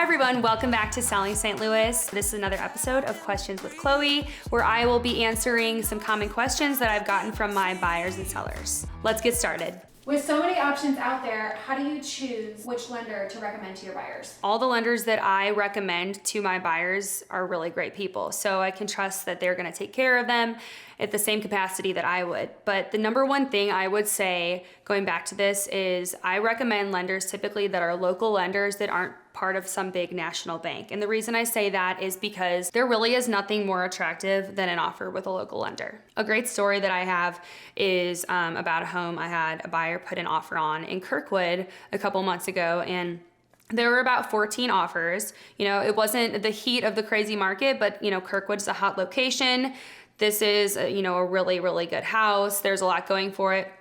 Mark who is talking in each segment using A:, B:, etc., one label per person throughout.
A: Hi everyone, welcome back to Selling St. Louis. This is another episode of Questions with Chloe, where I will be answering some common questions that I've gotten from my buyers and sellers. Let's get started.
B: With so many options out there, how do you choose which lender to recommend to your buyers?
A: All the lenders that I recommend to my buyers are really great people, so I can trust that they're gonna take care of them at the same capacity that I would. But the number one thing I would say, going back to this, is I recommend lenders typically that are local lenders that aren't part of some big national bank. And the reason I say that is because there really is nothing more attractive than an offer with a local lender. A great story that I have is about a home I had a buyer put an offer on in Kirkwood a couple months ago, and there were about 14 offers. You know, it wasn't the heat of the crazy market, but you know, Kirkwood's a hot location. This is, a really, really good house. There's a lot going for it.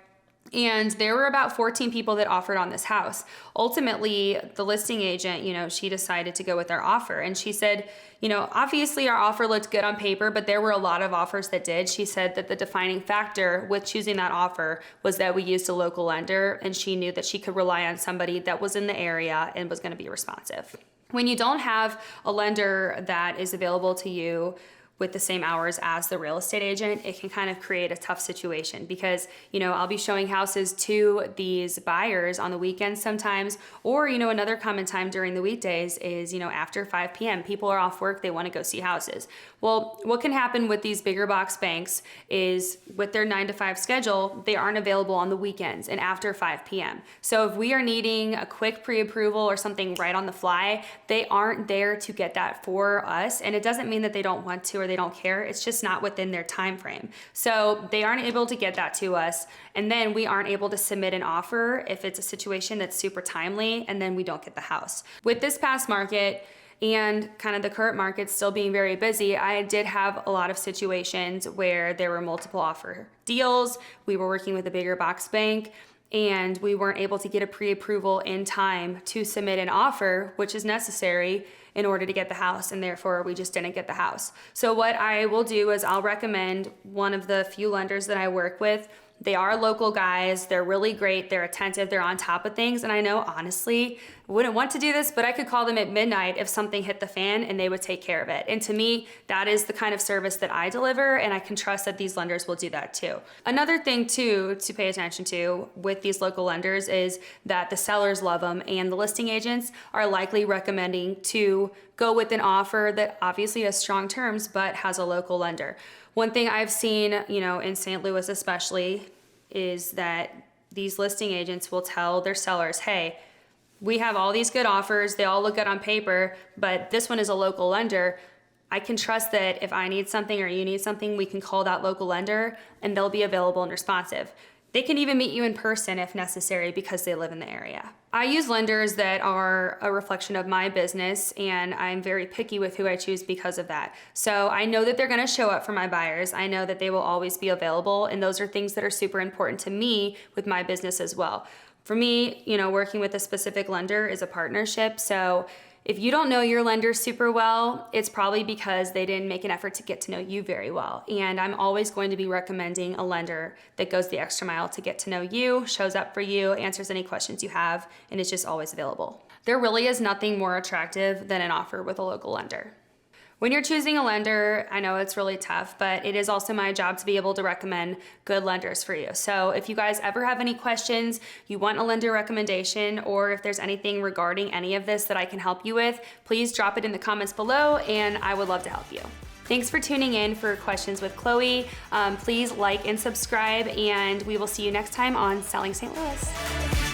A: And there were about 14 people that offered on this house. Ultimately, the listing agent, she decided to go with our offer. And she said, obviously our offer looked good on paper, but there were a lot of offers that did. She said that the defining factor with choosing that offer was that we used a local lender, and she knew that she could rely on somebody that was in the area and was going to be responsive. When you don't have a lender that is available to you with the same hours as the real estate agent, it can kind of create a tough situation because, I'll be showing houses to these buyers on the weekends sometimes, or, another common time during the weekdays is, after 5 p.m. People are off work, they want to go see houses. Well, what can happen with these bigger box banks is with their 9 to 5 schedule, they aren't available on the weekends and after 5 p.m. So if we are needing a quick pre-approval or something right on the fly, they aren't there to get that for us. And it doesn't mean that they don't want to or they don't care. It's just not within their time frame. So they aren't able to get that to us. And then we aren't able to submit an offer if it's a situation that's super timely, and then we don't get the house. With this past market, and kind of the current market still being very busy, I did have a lot of situations where there were multiple offer deals. We were working with a bigger box bank, and we weren't able to get a pre-approval in time to submit an offer, which is necessary in order to get the house, and therefore we just didn't get the house. So what I will do is I'll recommend one of the few lenders that I work with. They are local guys, they're really great, they're attentive, they're on top of things, and I know honestly, I wouldn't want to do this, but I could call them at midnight if something hit the fan and they would take care of it. And to me, that is the kind of service that I deliver, and I can trust that these lenders will do that too. Another thing too to pay attention to with these local lenders is that the sellers love them, and the listing agents are likely recommending to go with an offer that obviously has strong terms, but has a local lender. One thing I've seen, in St. Louis especially, is that these listing agents will tell their sellers, hey, we have all these good offers, they all look good on paper, but this one is a local lender. I can trust that if I need something or you need something, we can call that local lender and they'll be available and responsive. They can even meet you in person if necessary because they live in the area. I use lenders that are a reflection of my business, and I'm very picky with who I choose because of that. So I know that they're gonna show up for my buyers. I know that they will always be available, and those are things that are super important to me with my business as well. For me, working with a specific lender is a partnership. So if you don't know your lender super well, it's probably because they didn't make an effort to get to know you very well. And I'm always going to be recommending a lender that goes the extra mile to get to know you, shows up for you, answers any questions you have, and is just always available. There really is nothing more attractive than an offer with a local lender. When you're choosing a lender, I know it's really tough, but it is also my job to be able to recommend good lenders for you. So if you guys ever have any questions, you want a lender recommendation, or if there's anything regarding any of this that I can help you with, please drop it in the comments below and I would love to help you. Thanks for tuning in for Questions with Chloe. Please like and subscribe, and we will see you next time on Selling St. Louis.